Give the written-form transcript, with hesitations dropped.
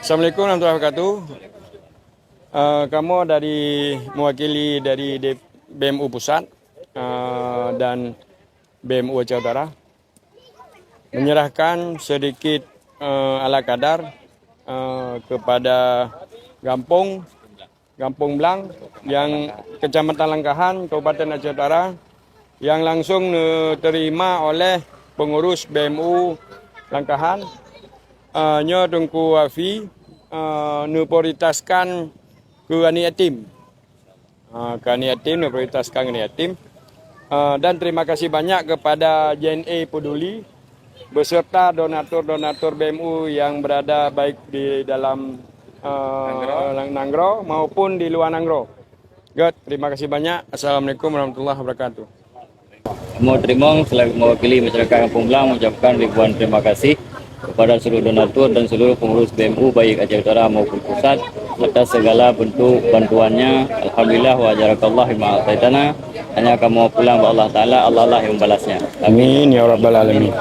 Assalamualaikum warahmatullahi wabarakatuh. Kamu mewakili dari BMU Pusat dan BMU Aceh Utara menyerahkan sedikit ala kadar kepada Gampong Blang yang Kecamatan Langkahan, Kabupaten Aceh Utara yang langsung diterima oleh pengurus BMU Langkahan. Nyo Tungku Wafi prioritaskan ke anak yatim. Prioritaskan ke anak yatim. Dan terima kasih banyak kepada JNE Peduli beserta donatur-donatur BMU yang berada baik di dalam Nanggro maupun di luar Nanggro. Terima kasih banyak. Assalamualaikum warahmatullahi wabarakatuh. Mau terima selaku mewakili masyarakat Kampung Blang mengucapkan ribuan terima kasih kepada seluruh donatur dan seluruh pengurus BMU baik Aceh Utara maupun Pusat atas segala bentuk bantuannya. Alhamdulillah wa jarakallah bima ataitana. Hanya kamu pulang Allah Ta'ala, Allah yang membalasnya. Amin ya rabbal alamin.